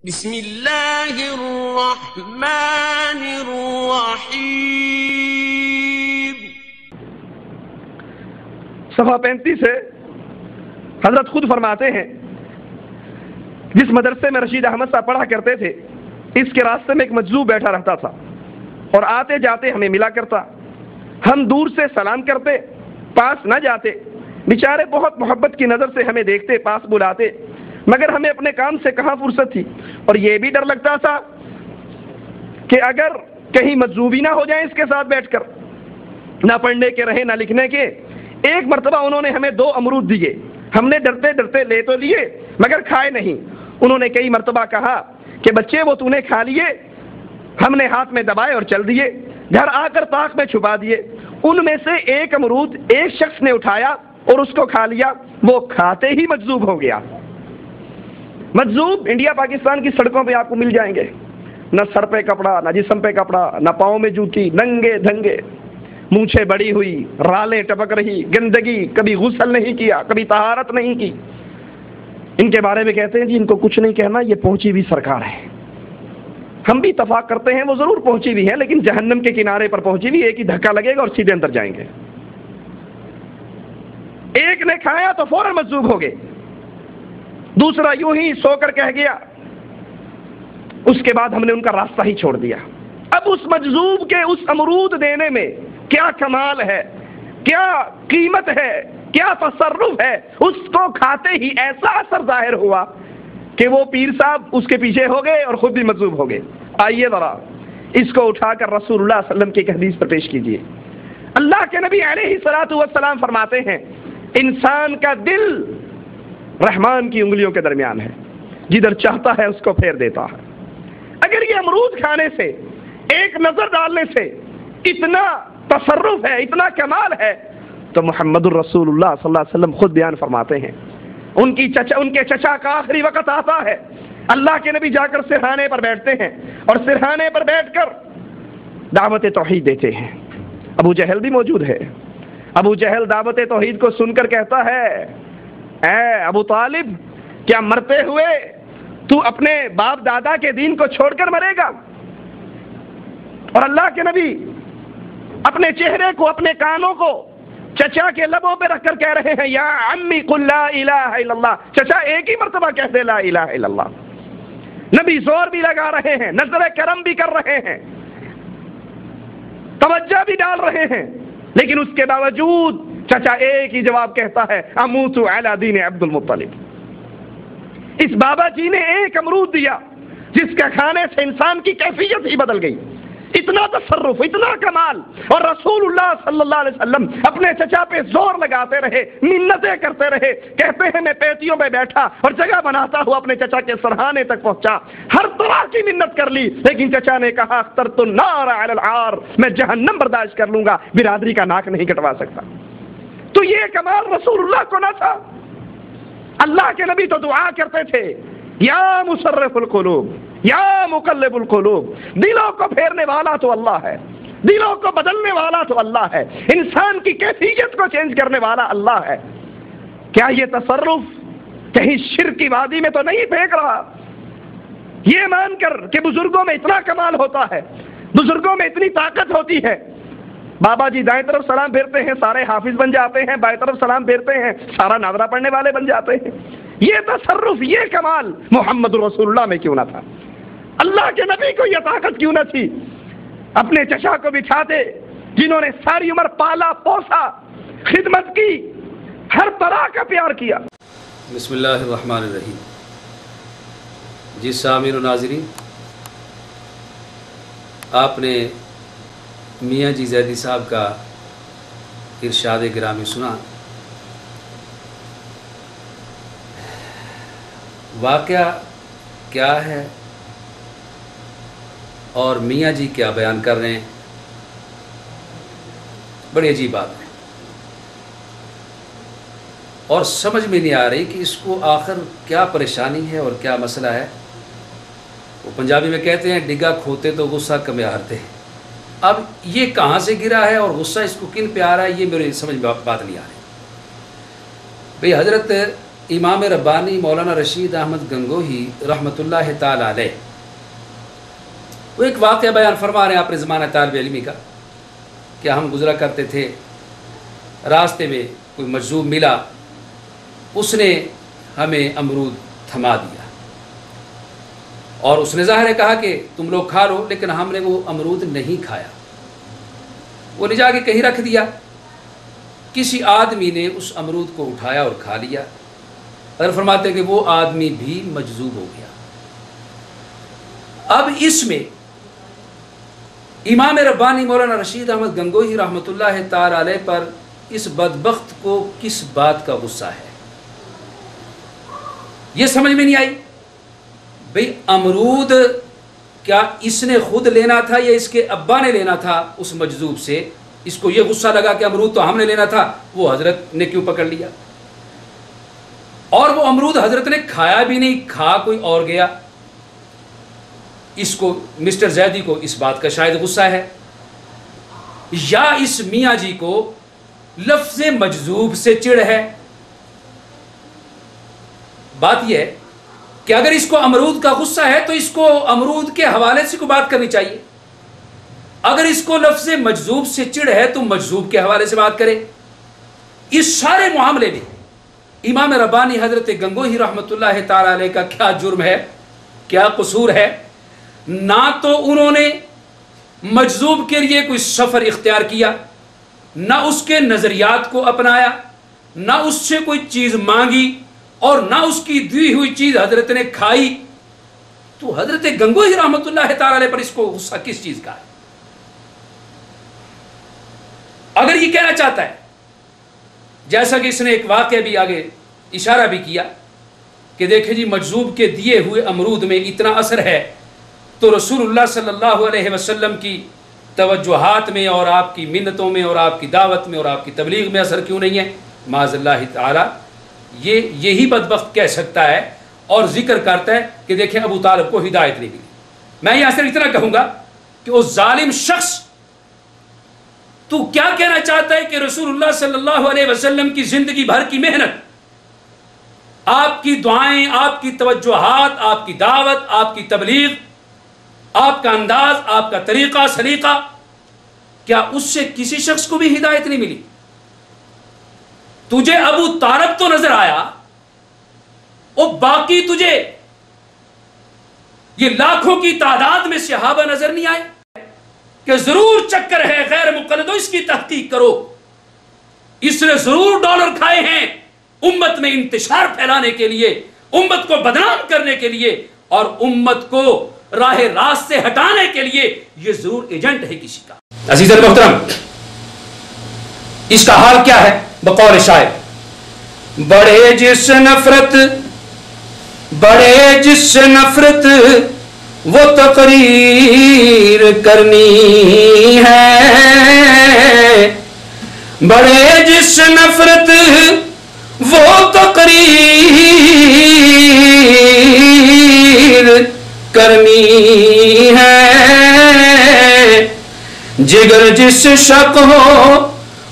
بسم اللہ الرحمن الرحیم۔ صفحہ 35 ہے۔ حضرت خود فرماتے ہیں جس مدرسے میں رشید احمد صاحب پڑھا کرتے تھے، اس کے راستے میں ایک مجذوب بیٹھا رہتا تھا اور آتے جاتے ہمیں ملا کرتا۔ ہم دور سے سلام کرتے، پاس نہ جاتے، بیچارے بہت محبت کی نظر سے ہمیں دیکھتے، پاس بلاتے، مگر ہمیں اپنے کام سے کہاں فرصت تھی، اور یہ بھی ڈر لگتا تھا کہ اگر کہیں مجذوبی نہ ہو جائیں اس کے ساتھ بیٹھ کر، نہ پڑھنے کے رہے نہ لکھنے کے۔ ایک مرتبہ انہوں نے ہمیں 2 امرود دیے، ہم نے ڈرتے ڈرتے لے تو لیے مگر کھائے نہیں۔ انہوں نے کئی مرتبہ کہا کہ بچے وہ تو نے کھا لیے، ہم نے ہاتھ میں دبائے اور چل دیے، گھر آ کر طاق میں چھپا دیے۔ ان میں سے ایک امرود ایک شخص نے اٹھایا اور اس کو کھا لیا، وہ کھاتے ہی مجذوب ہو گیا۔ مجذوب انڈیا پاکستان کی سڑکوں پہ آپ کو مل جائیں گے، نہ سر پہ کپڑا، نہ جسم پہ کپڑا، نہ پاؤں میں جوتی، ننگے دھنگے، مونچھیں بڑی ہوئی، رالیں ٹپک رہی، گندگی، کبھی غسل نہیں کیا، کبھی طہارت نہیں کی۔ ان کے بارے میں کہتے ہیں جی ان کو کچھ نہیں کہنا، یہ پہنچی بھی سرکار ہے۔ ہم بھی اتفاق کرتے ہیں وہ ضرور پہنچی بھی ہے، لیکن جہنم کے کنارے پر پہنچی بھی، ایک ہی دھکا لگے گا اور سیدھے اندر جائیں گے۔ ایک نے کھایا تو فوراً مجذوب ہو گئے، دوسرا یوں ہی سو کر کہہ گیا، اس کے بعد ہم نے ان کا راستہ ہی چھوڑ دیا۔ اب اس مجذوب کے اس امرود دینے میں کیا کمال ہے، کیا قیمت ہے، کیا تصرف ہے، اس کو کھاتے ہی ایسا اثر ظاہر ہوا کہ وہ پیر صاحب اس کے پیچھے ہو گئے اور خود بھی مجذوب ہو گئے۔ آئیے ذرا اس کو اٹھا کر رسول اللہ صلی اللہ علیہ وسلم کی ایک حدیث پر پیش کیجیے۔ اللہ کے نبی علیہ الصلوۃ والسلام فرماتے ہیں انسان کا دل رحمان کی انگلیوں کے درمیان ہے، جدھر چاہتا ہے اس کو پھیر دیتا ہے۔ اگر یہ امرود کھانے سے، ایک نظر ڈالنے سے اتنا تصرف ہے، اتنا کمال ہے، تو محمد الرسول اللہ صلی اللہ علیہ وسلم خود بیان فرماتے ہیں ان کے چچا کا آخری وقت آتا ہے، اللہ کے نبی جا کر سرہانے پر بیٹھتے ہیں اور سرہانے پر بیٹھ کر دعوت توحید دیتے ہیں۔ ابو جہل بھی موجود ہے۔ ابو جہل دعوت توحید کو سن کر کہتا ہے اے ابو طالب، کیا مرتے ہوئے تو اپنے باپ دادا کے دین کو چھوڑ کر مرے گا؟ اور اللہ کے نبی اپنے چہرے کو، اپنے کانوں کو چچا کے لبوں پہ رکھ کر کہہ رہے ہیں یا عمی قل لا الہ الا اللہ، چچا ایک ہی مرتبہ کہہ دے لا الہ الا اللہ۔ نبی زور بھی لگا رہے ہیں، نظر کرم بھی کر رہے ہیں، توجہ بھی ڈال رہے ہیں، لیکن اس کے باوجود چچا ایک ہی جواب کہتا ہے اموت علی دین عبد المطلب۔ اس بابا جی نے ایک امرود دیا جس کا کھانے سے انسان کی کیفیت ہی بدل گئی۔ اتنا تصرف، اتنا کمال، اور رسول اللہ صلی اللہ علیہ وسلم اپنے چچا پہ زور لگاتے رہے، منتیں کرتے رہے، کہتے ہیں میں پیٹیوں پہ بیٹھا اور جگہ بناتا ہوا اپنے چچا کے سرہانے تک پہنچا، ہر طرح کی منت کر لی، لیکن چچا نے کہا اخترت النار علی العار، میں جہنم برداشت کر لوں گا، برادری کا ناک نہیں کٹوا سکتا۔ تو یہ کمال رسول اللہ کو نہ تھا؟ اللہ کے نبی تو دعا کرتے تھے یا مصرف القلوب یا مقلب القلوب، دلوں کو پھیرنے والا تو اللہ ہے، دلوں کو بدلنے والا تو اللہ ہے، انسان کی کیفیت کو چینج کرنے والا اللہ ہے۔ کیا یہ تصرف کہیں شرک کی وادی میں تو نہیں پھینک رہا؟ یہ مان کر کہ بزرگوں میں اتنا کمال ہوتا ہے، بزرگوں میں اتنی طاقت ہوتی ہے، بابا جی دائیں طرف سلام پھیرتے ہیں سارے حافظ بن جاتے ہیں، بائیں طرف سلام پھیرتے ہیں سارا ناظرہ پڑھنے والے بن جاتے ہیں، یہ تصرف، یہ کمال محمد رسول اللہ میں کیوں نہ تھا؟ اللہ کے نبی کو یہ طاقت کیوں نہ تھی؟ اپنے چچا کو بٹھاتے جنہوں نے ساری عمر پالا پوسا، خدمت کی، ہر طرح کا پیار کیا۔ بسم اللہ الرحمن الرحیم۔ جی سامعین و ناظرین، آپ نے میاں جی زیدی صاحب کا ارشاد گرامی سنا۔ واقعہ کیا ہے اور میاں جی کیا بیان کر رہے ہیں، بڑی عجیب بات ہے، اور سمجھ میں نہیں آ رہی کہ اس کو آخر کیا پریشانی ہے اور کیا مسئلہ ہے۔ وہ پنجابی میں کہتے ہیں ڈگا کھوتے تو غصہ کم ہارتے ہیں۔ اب یہ کہاں سے گرا ہے اور غصہ اس کو کن پہ آ رہا ہے، یہ میرے سمجھ میں بات نہیں آ رہی۔ بھئی حضرت امام ربانی مولانا رشید احمد گنگوہی رحمۃ اللہ تعالی علیہ وہ ایک واقعہ بیان فرما رہے ہیں اپنے زمانہ طالب علمی کا کہ ہم گزرا کرتے تھے، راستے میں کوئی مجذوب ملا، اس نے ہمیں امرود تھما دیا اور اس نے ظاہر کہا کہ تم لوگ کھا لو، لیکن ہم نے وہ امرود نہیں کھایا، وہ لے جا کے کہیں رکھ دیا۔ کسی آدمی نے اس امرود کو اٹھایا اور کھا لیا۔ اگر فرماتے ہیں کہ وہ آدمی بھی مجذوب ہو گیا۔ اب اس میں امام ربانی مولانا رشید احمد گنگوہی رحمۃ اللہ تعالی علیہ پر اس بدبخت کو کس بات کا غصہ ہے، یہ سمجھ میں نہیں آئی۔ بھئی امرود کیا اس نے خود لینا تھا یا اس کے ابا نے لینا تھا اس مجذوب سے؟ اس کو یہ غصہ لگا کہ امرود تو ہم نے لینا تھا، وہ حضرت نے کیوں پکڑ لیا؟ اور وہ امرود حضرت نے کھایا بھی نہیں، کھا کوئی اور گیا۔ اس کو مسٹر زیدی کو اس بات کا شاید غصہ ہے، یا اس میاں جی کو لفظ مجذوب سے چڑ ہے۔ بات یہ ہے کہ اگر اس کو امرود کا غصہ ہے تو اس کو امرود کے حوالے سے کوئی بات کرنی چاہیے، اگر اس کو لفظ مجذوب سے چڑ ہے تو مجذوب کے حوالے سے بات کرے۔ اس سارے معاملے میں امام ربانی حضرت گنگوہی رحمۃ اللہ تعالی علیہ کا کیا جرم ہے، کیا قصور ہے؟ نہ تو انہوں نے مجذوب کے لیے کوئی سفر اختیار کیا، نہ اس کے نظریات کو اپنایا، نہ اس سے کوئی چیز مانگی، اور نہ اس کی دی ہوئی چیز حضرت نے کھائی، تو حضرت گنگوہی رحمۃ اللہ تعالی علیہ پر اس کو غصہ کس چیز کا ہے؟ اگر یہ کہنا چاہتا ہے، جیسا کہ اس نے ایک واقعہ بھی آگے اشارہ بھی کیا کہ دیکھیں جی مجذوب کے دیے ہوئے امرود میں اتنا اثر ہے، تو رسول اللہ صلی اللہ علیہ وسلم کی توجہات میں اور آپ کی منتوں میں اور آپ کی دعوت میں اور آپ کی تبلیغ میں اثر کیوں نہیں ہے؟ معاذ اللہ تعالی یہی بدبخت کہہ سکتا ہے اور ذکر کرتا ہے کہ دیکھیں ابو طالب کو ہدایت نہیں ملی۔ میں یہاں صرف اتنا کہوں گا کہ وہ ظالم شخص، تو کیا کہنا چاہتا ہے کہ رسول اللہ صلی اللہ علیہ وسلم کی زندگی بھر کی محنت، آپ کی دعائیں، آپ کی توجہات، آپ کی دعوت، آپ کی تبلیغ، آپ کا انداز، آپ کا طریقہ سلیقہ، کیا اس سے کسی شخص کو بھی ہدایت نہیں ملی؟ تجھے ابو طالب تو نظر آیا، اور باقی تجھے یہ لاکھوں کی تعداد میں صحابہ نظر نہیں آئے کہ ضرور چکر ہے غیر مقلدو، اس کی تحقیق کرو، اس نے ضرور ڈالر کھائے ہیں امت میں انتشار پھیلانے کے لیے، امت کو بدنام کرنے کے لیے، اور امت کو راہ راست سے ہٹانے کے لیے یہ ضرور ایجنٹ ہے کسی کا۔ عزیز محترم، اس کا حال کیا ہے؟ بقول شاعر، بڑے جس نفرت وہ تقریر کرنی ہے، بڑے جس نفرت وہ تقریر کرنی ہے، جگر جس شک ہو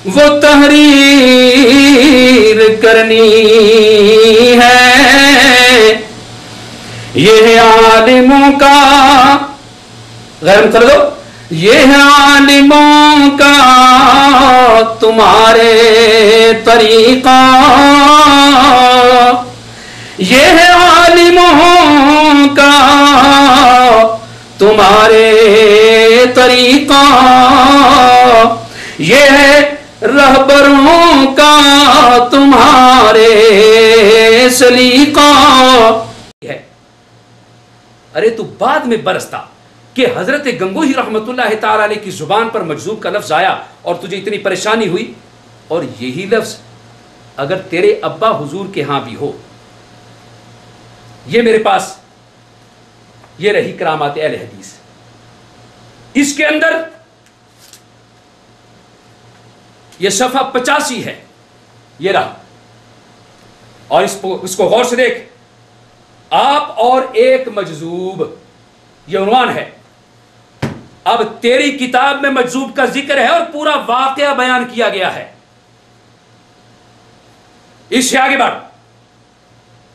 وہ تحریر کرنی ہے، یہ عالموں کا غیر کر دو، یہ عالموں کا تمہارے طریقہ، یہ عالموں کا تمہارے طریقہ، یہ رہبروں کا تمہارے سلیقہ ہے۔ ارے تو بعد میں برستا کہ حضرت گنگوہی رحمت اللہ تعالی علیہ کی زبان پر مجذوب کا لفظ آیا اور تجھے اتنی پریشانی ہوئی، اور یہی لفظ اگر تیرے ابا حضور کے ہاں بھی ہو۔ یہ میرے پاس یہ رہی کرامات اہل حدیث، اس کے اندر یہ صفحہ 85 ہے، یہ رہا، اور اس کو غور سے دیکھ، آپ اور ایک مجذوب، یہ عنوان ہے۔ اب تیری کتاب میں مجذوب کا ذکر ہے اور پورا واقعہ بیان کیا گیا ہے۔ اس سے آگے بڑھ،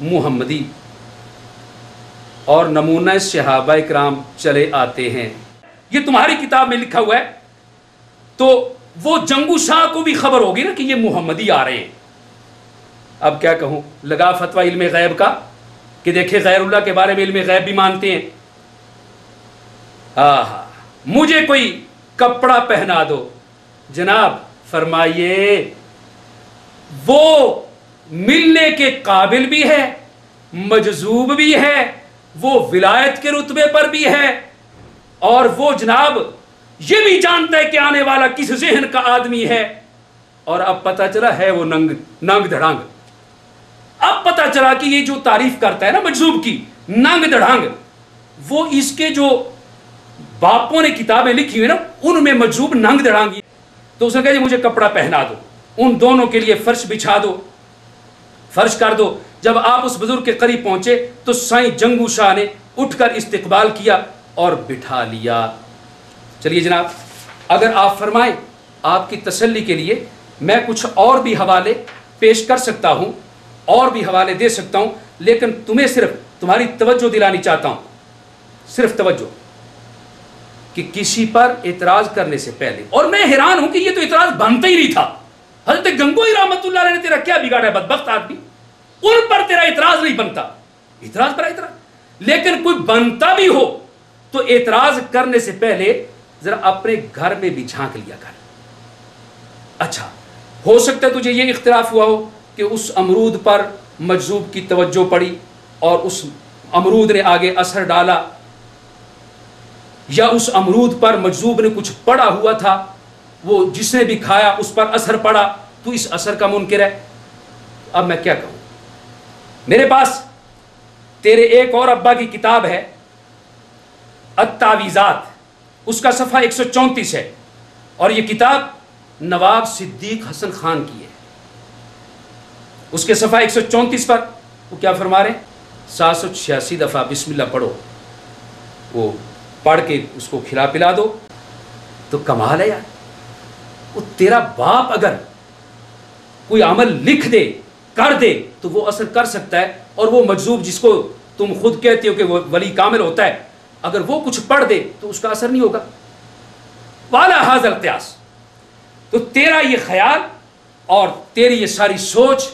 محمدی اور نمونہ صحابہ اکرام چلے آتے ہیں. یہ تمہاری کتاب میں لکھا ہوا ہے, تو وہ جنگو شاہ کو بھی خبر ہوگی نا کہ یہ محمدی آ رہے ہیں. اب کیا کہوں, لگا فتویٰ علم غیب کا کہ دیکھیں غیر اللہ کے بارے میں علم غیب بھی مانتے ہیں. مجھے کوئی کپڑا پہنا دو. جناب فرمائیے, وہ ملنے کے قابل بھی ہے, مجذوب بھی ہے, وہ ولایت کے رتبے پر بھی ہے, اور وہ جناب یہ بھی جانتا ہے کہ آنے والا کس ذہن کا آدمی ہے. اور اب پتہ چلا ہے وہ ننگ دھڑانگ. اب پتہ چلا کہ یہ جو تعریف کرتا ہے نا مجذوب کی, ننگ دھڑانگ, وہ اس کے جو باپوں نے کتابیں لکھی ہوئی نا ان میں مجذوب ننگ دھڑانگ. تو اس نے کہا جی مجھے کپڑا پہنا دو, ان دونوں کے لیے فرش بچھا دو, فرش کر دو. جب آپ اس بزرگ کے قریب پہنچے تو سائیں جنگو شاہ نے اٹھ کر استقبال کیا اور بٹھا لیا. چلیے جناب, اگر آپ فرمائیں, آپ کی تسلی کے لیے میں کچھ اور بھی حوالے پیش کر سکتا ہوں, اور بھی حوالے دے سکتا ہوں, لیکن تمہیں صرف تمہاری توجہ دلانی چاہتا ہوں, صرف توجہ, کہ کسی پر اعتراض کرنے سے پہلے. اور میں حیران ہوں کہ یہ تو اعتراض بنتا ہی نہیں تھا. حضرت گنگوئی رحمت اللہ علیہ نے تیرا کیا بگاڑا ہے بدبخت آدمی, ان پر تیرا اعتراض نہیں بنتا. اعتراض پر اعتراض, لیکن کوئی بنتا بھی ہو تو اعتراض کرنے سے پہلے ذرا اپنے گھر میں بھی جھانک لیا کر. اچھا, ہو سکتا ہے تجھے یہ اختلاف ہوا ہو کہ اس امرود پر مجذوب کی توجہ پڑی اور اس امرود نے آگے اثر ڈالا, یا اس امرود پر مجذوب نے کچھ پڑا ہوا تھا, وہ جس نے بھی کھایا اس پر اثر پڑا, تو اس اثر کا منکر ہے. اب میں کیا کہوں, میرے پاس تیرے ایک اور ابا کی کتاب ہے التعویذات, اس کا صفحہ 134 ہے, اور یہ کتاب نواب صدیق حسن خان کی ہے. اس کے صفحہ 134 پر وہ کیا فرما رہے ہیں, 786 دفعہ بسم اللہ پڑھو, وہ پڑھ کے اس کو کھلا پلا دو. تو کمال ہے یار, وہ تیرا باپ اگر کوئی عمل لکھ دے کر دے تو وہ اثر کر سکتا ہے, اور وہ مجذوب جس کو تم خود کہتے ہو کہ وہ ولی کامل ہوتا ہے, اگر وہ کچھ پڑھ دے تو اس کا اثر نہیں ہوگا. والا حاضر القیاس. تو تیرا یہ خیال اور تیری یہ ساری سوچ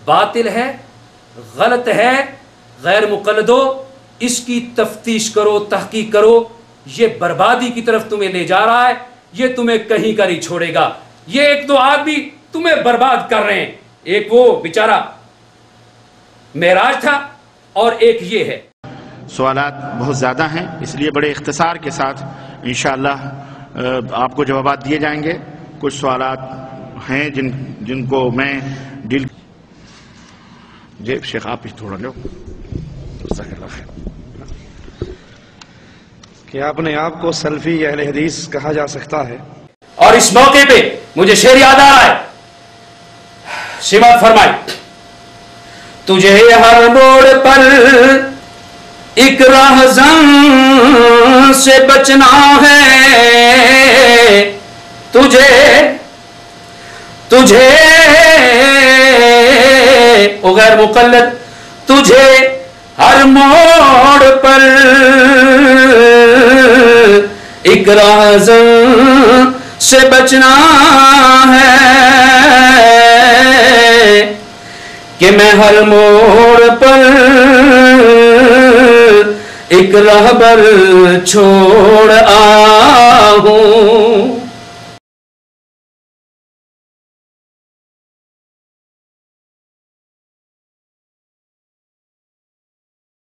باطل ہے, غلط ہے, غیر مقلدو, اس کی تفتیش کرو, تحقیق کرو. یہ بربادی کی طرف تمہیں لے جا رہا ہے, یہ تمہیں کہیں کا نہیں چھوڑے گا. یہ ایک دو آدمی تمہیں برباد کر رہے ہیں, ایک وہ بیچارہ معراج تھا اور ایک یہ ہے. سوالات بہت زیادہ ہیں, اس لیے بڑے اختصار کے ساتھ انشاءاللہ آپ کو جوابات دیے جائیں گے. کچھ سوالات ہیں جن کو میں ڈیل. جی شیخ آپ ہی تھوڑا لو. کہ اپنے آپ کو سلفی اہل حدیث کہا جا سکتا ہے. اور اس موقع پہ مجھے شعر یاد آ رہا ہے, سماعت فرمائی. تجھے ہر موڑ پر ایک راہزن سے بچنا ہے, تجھے او غیر مقلد, تجھے ہر موڑ پر ایک راہزن سے بچنا ہے کہ میں ہر موڑ پر ایک راہبر چھوڑ